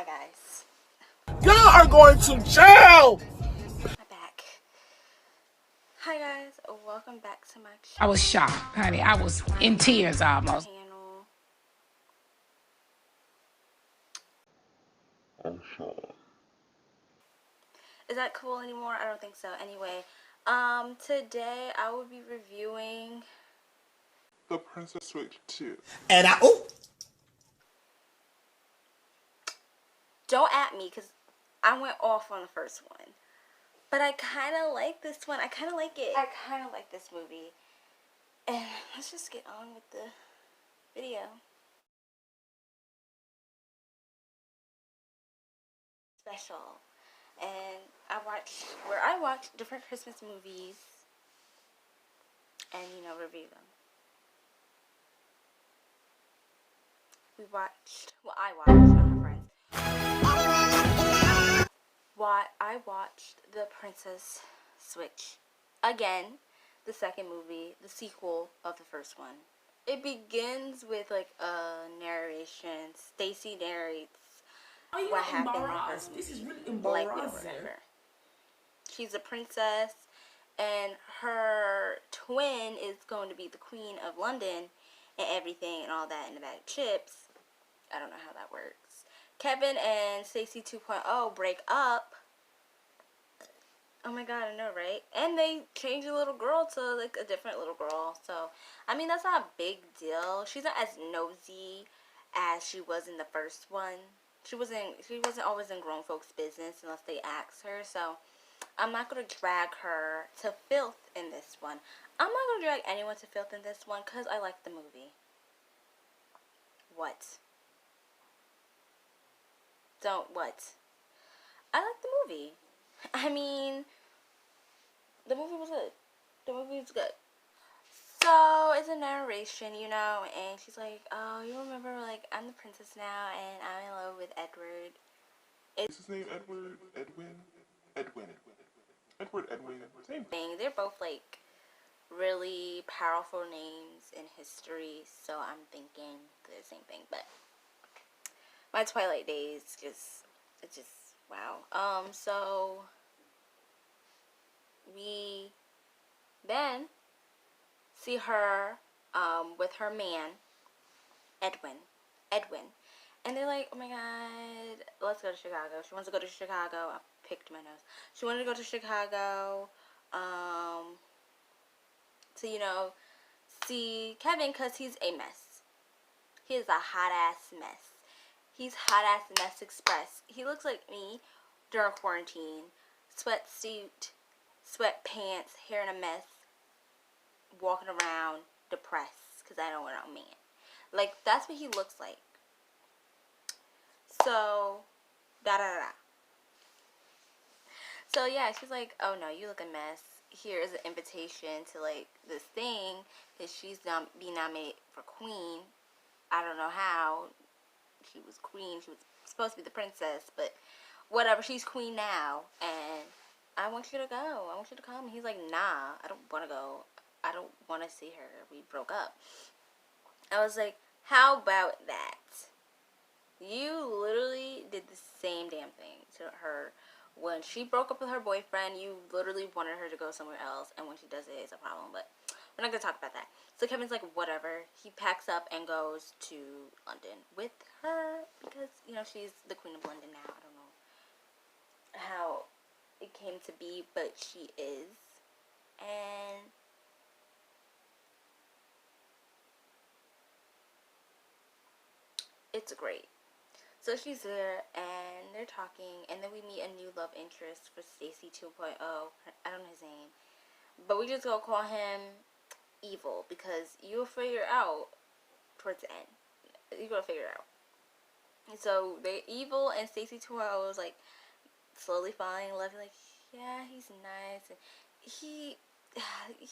Hi guys. Y'all are going to jail! I'm back. Hi guys, welcome back to my I was shocked, honey. I was in tears almost. channel. Is that cool anymore? I don't think so. Anyway, today I will be reviewing The Princess Switch 2. And Don't At Me, because I went off on the first one. But I kind of like this one. I kind of like it. I kind of like this movie. And let's just get on with the video. Special. And I watch different Christmas movies and, review them. I watched, not my friends. I watched The Princess Switch. Again, the second movie, the sequel of the first one. It begins with like a narration. Stacy narrates what happened in her movie. This is really Like it or embarrassing. whatever. She's a princess, and her twin is going to be the Queen of London and everything and all that in a bag of chips. I don't know how that works. Kevin and Stacy 2.0 break up. Oh my god, I know, right? And they change the little girl to like a different little girl. So, I mean, that's not a big deal. She's not as nosy as she was in the first one. She wasn't always in grown folks' business unless they asked her. So, I'm not going to drag her to filth in this one. I'm not going to drag anyone to filth in this one because I like the movie. What? What? I like the movie. I mean, the movie was good. The movie was good. So, it's a narration, and she's like, oh, you remember, like, I'm the princess now, and I'm in love with Edward. Is his name Edward? Edwin? Edwin. Edward, Edwin. Same thing. They're both, like, really powerful names in history, so I'm thinking the same thing, but my Twilight days it's just, wow. So, we then see her, with her man, Edwin, and they're like, oh my god, let's go to Chicago. She wants to go to Chicago. I picked my nose. She wanted to go to Chicago, to, see Kevin, because he's a mess. He is a hot-ass mess. He's hot-ass mess express. He looks like me during quarantine. Sweatsuit, sweatpants, hair in a mess, walking around depressed because I don't want a man. Like, that's what he looks like. So, da-da-da. So, yeah, she's like, oh, no, you look a mess. Here is an invitation to, like, this thing that she's be nominated for queen. I don't know how. She was queen. She was supposed to be the princess, but whatever. She's queen now, and I want you to go. I want you to come. And he's like, nah, I don't want to go. I don't want to see her. We broke up. I was like, how about that? You literally did the same damn thing to her. When she broke up with her boyfriend, you literally wanted her to go somewhere else, and when she does it, it's a problem, but we're not going to talk about that. So Kevin's like, whatever. He packs up and goes to London with her because, she's the Queen of London now. I don't know how it came to be, but she is. And it's great. So she's there, and they're talking, and then we meet a new love interest for Stacy 2.0. I don't know his name. But we just gonna call him Evil, because you'll figure out towards the end. You're gonna figure it out. And so they Evil and Stacy 2.0 was like slowly falling in love. Like, yeah, he's nice, and he's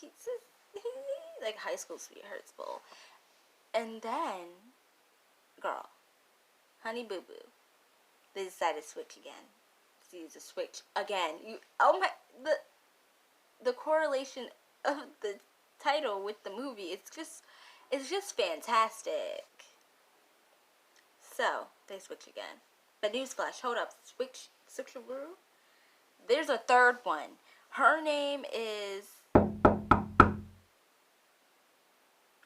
just like high school sweethearts bull. And then, girl, Honey Boo Boo, they decided to switch again. See, to switch again. The correlation of the title with the movie, it's just fantastic. So, they switch again. But newsflash, hold up, switcheroo. There's a third one. Her name is,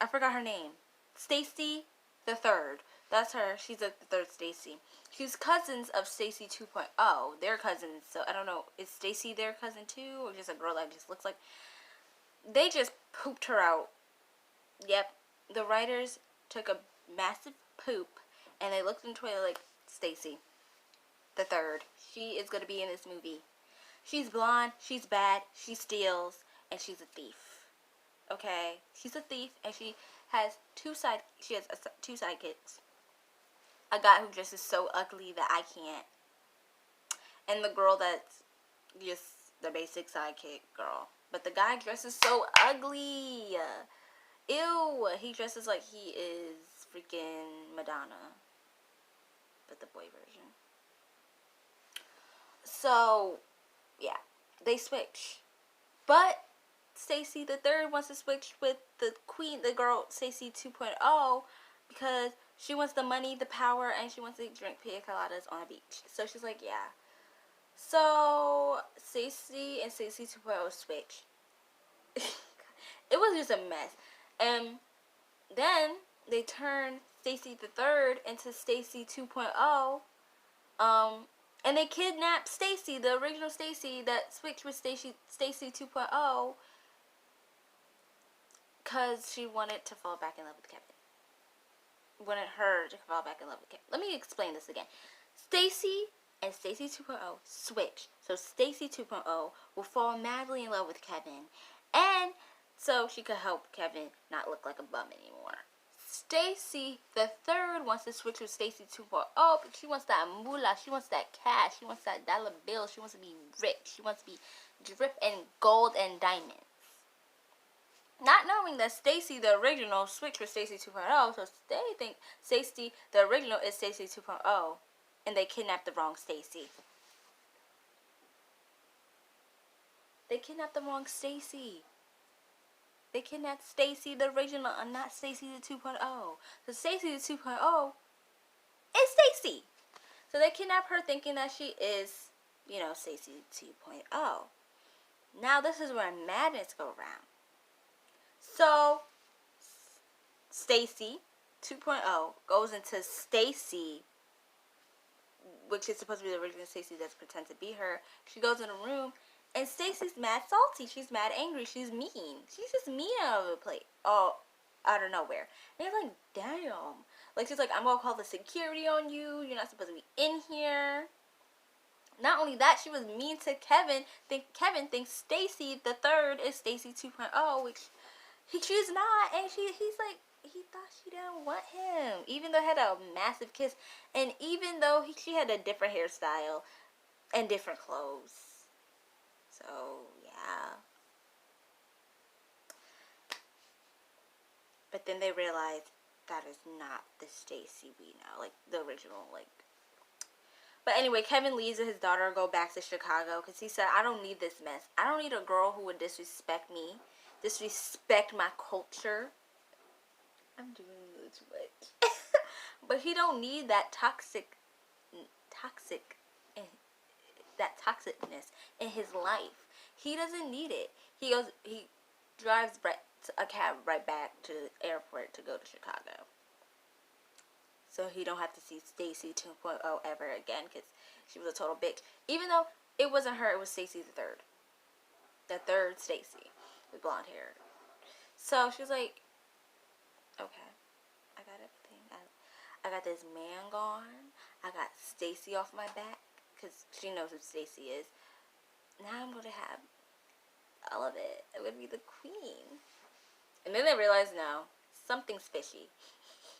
I forgot her name. Stacy the Third. That's her. She's the third Stacy. She's cousins of Stacy 2.0. They're cousins. So I don't know. Is Stacy their cousin too, or just a girl that just looks like? They just pooped her out. Yep. The writers took a massive poop and they looked in the toilet like, Stacy the Third. She is gonna be in this movie. She's blonde. She's bad. She steals, and she's a thief. Okay, she's a thief, and she has two sidekicks. A guy who dresses so ugly that I can't, and the girl that's just the basic sidekick girl. But the guy dresses so ugly. Ew, he dresses like he is freaking Madonna, but the boy version. So, yeah, they switch. But Stacy the Third wants to switch with the queen, the girl Stacy 2.0, because she wants the money, the power, and she wants to drink pina coladas on a beach. So she's like, yeah. So Stacy and Stacy 2.0 switch. It was just a mess. And then they turn Stacy the Third into Stacy 2.0. And they kidnapped Stacy, the original Stacy that switched with Stacy 2.0, because she wanted to fall back in love with Kevin. Wanted her to fall back in love with Kevin. Let me explain this again. Stacy and Stacy 2.0 switch. So Stacy 2.0 will fall madly in love with Kevin, and so she could help Kevin not look like a bum anymore. Stacy the Third wants to switch with Stacy 2.0 because she wants that moolah, she wants that cash, she wants that dollar bill, she wants to be rich, she wants to be dripped in gold and diamonds. Not knowing that Stacy the original switched with Stacy 2.0, so they think Stacy the original is Stacy 2.0, and they kidnapped the wrong Stacy. They kidnapped the wrong Stacy. They kidnapped Stacy the original and not Stacy the 2.0. So Stacy the 2.0 is Stacy. So they kidnap her thinking that she is, Stacy 2.0. Now this is where madness go around. So Stacy 2.0 goes into Stacy, which is supposed to be the original Stacy that's pretend to be her. She goes in a room. And Stacy's mad salty. She's mad angry. She's mean. She's just mean out of the place. Oh, out of nowhere. And you're like, damn. Like, she's like, I'm going to call the security on you. You're not supposed to be in here. Not only that, she was mean to Kevin. Kevin thinks Stacy the Third is Stacy 2.0, which she's not. And he's like, he thought she didn't want him. Even though they had a massive kiss. And even though she had a different hairstyle and different clothes. So, yeah. But then they realized that is not the Stacy we know. Like, the original, But anyway, Kevin leaves and his daughter go back to Chicago because he said, I don't need this mess. I don't need a girl who would disrespect me. Disrespect my culture. I'm doing a little too much. But he don't need that toxicness in his life. He doesn't need it. He drives a cab right back to the airport to go to Chicago. So he don't have to see Stacy 2.0 ever again because she was a total bitch. Even though it wasn't her, it was Stacy the Third. The third Stacy with blonde hair. So she's like, okay, I got everything. I got this man gone. I got Stacy off my back. Because she knows who Stacy is. Now I'm going to have all of it. I'm going to be the queen. And then they realize, no, something's fishy.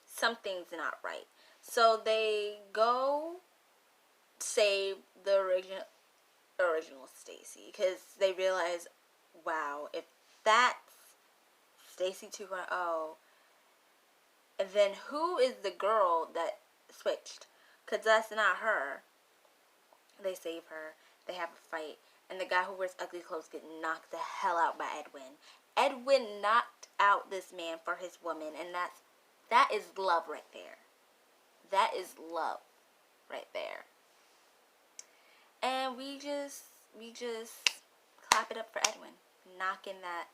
Something's not right. So they go save the original Stacy. Because they realize, wow, if that's Stacy 2.0, then who is the girl that switched? Because that's not her. They save her. They have a fight. And the guy who wears ugly clothes gets knocked the hell out by Edwin. Edwin knocked out this man for his woman. And that is love right there. That is love. right there. And we just clap it up for Edwin, knocking that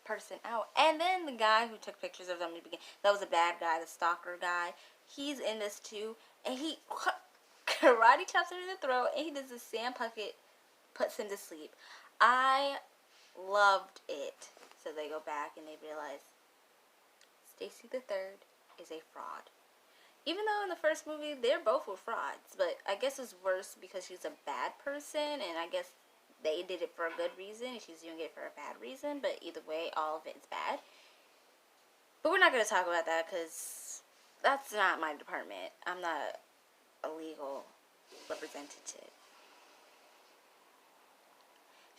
person out. And then the guy who took pictures of them in the beginning, that was a bad guy, the stalker guy, he's in this too, and he karate chops him in the throat, and he does the Sam Puckett, puts him to sleep. I loved it. So they go back and they realize Stacy the Third is a fraud. Even though in the first movie they're both were frauds, but I guess it's worse because she's a bad person, and I guess they did it for a good reason and she's doing it for a bad reason, but either way, all of it is bad. But we're not going to talk about that because that's not my department. I'm not a legal representative.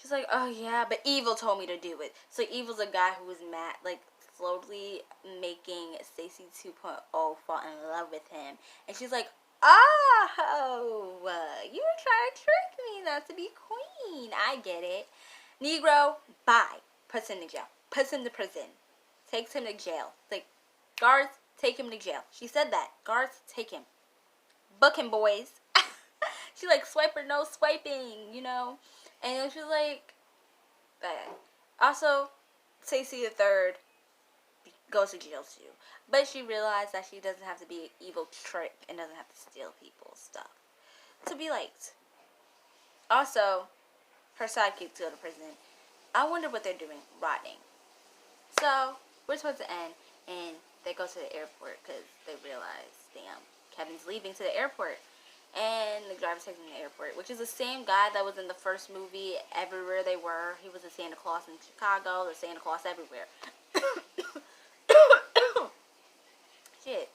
She's like, oh yeah, but Evil told me to do it. So Evil's a guy who was mad, like slowly making Stacy 2.0 fall in love with him. And she's like, oh, you were trying to trick me not to be queen. I get it. Negro, bye. Puts him in jail. Puts him to prison. Takes him to jail. Like, guards, take him to jail. She said that. Guards, take him. Book him, boys. She like, swipe or no swiping, you know? And she's like, bad. Also, Stacy the Third goes to jail too. But she realized that she doesn't have to be an evil trick and doesn't have to steal people's stuff to be liked. Also, her sidekicks go to prison. I wonder what they're doing, rotting. So, we're supposed to end, and they go to the airport because they realize, damn, Kevin's leaving to the airport. And the driver takes him to the airport, which is the same guy that was in the first movie, Everywhere They Were. He was a Santa Claus in Chicago, or Santa Claus everywhere. Shit.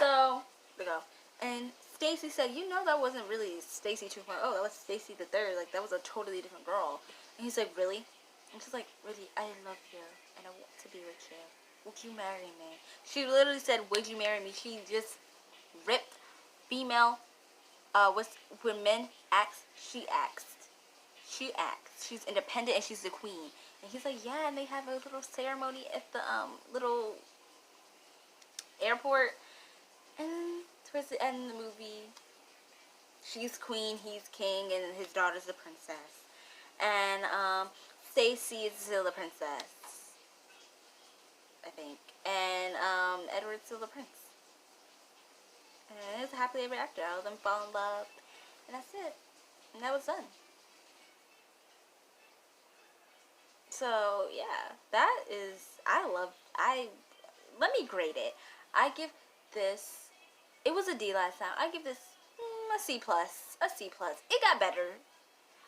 So, we go. And Stacy said, you know that wasn't really Stacy 2.0, that was Stacy the Third. Like, that was a totally different girl. And he's like, really? And she's like, really, I love you, and I want to be with you. Would you marry me? She literally said, would you marry me? She just ripped female. When men act, she acts. She acts. She's independent and she's the queen. And he's like, yeah, and they have a little ceremony at the little airport. And towards the end of the movie, she's queen, he's king, and his daughter's the princess. And Stacy is still the princess, I think. And Edward's still the prince. And it's a happily ever after. All of them fall in love. And that's it. And that was done. So, yeah. That is... Let me grade it. I give this... It was a D last time. I give this a C+. A C+. It got better.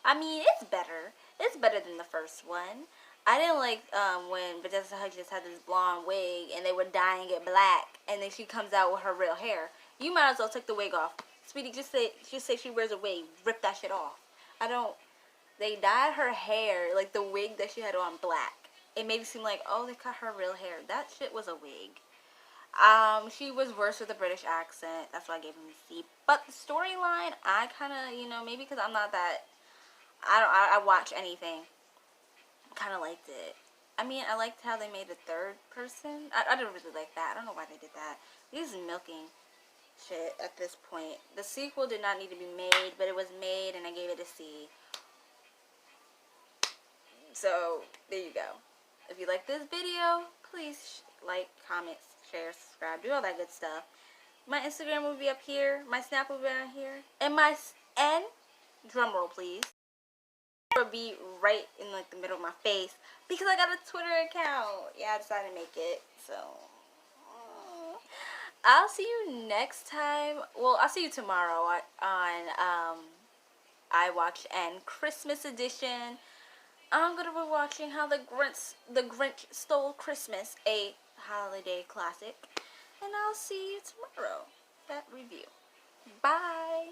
I mean, it's better. It's better than the first one. I didn't like when Vanessa Hudgens had this blonde wig and they were dyeing it black. And then she comes out with her real hair. You might as well take the wig off. Sweetie, just say she wears a wig. Rip that shit off. They dyed her hair, like the wig that she had on, black. It made it seem like, oh, they cut her real hair. That shit was a wig. She was worse with a British accent. That's why I gave him a C. But the storyline, I kind of, maybe because I'm not that, I watch anything. Kind of liked it. I mean, I liked how they made a third person. I didn't really like that. I don't know why they did that. This is milking shit at this point. The sequel did not need to be made, but it was made and I gave it a C. So, there you go. If you like this video, please like, comment, share, subscribe, do all that good stuff. My Instagram will be up here. My Snap will be down here. And drumroll please, will be right in like the middle of my face because I got a Twitter account. Yeah, I decided to make it. So, I'll see you next time. Well, I'll see you tomorrow on I Watch and Christmas edition. I'm gonna be watching How the Grinch Stole Christmas, a holiday classic, and I'll see you tomorrow. That review. Bye.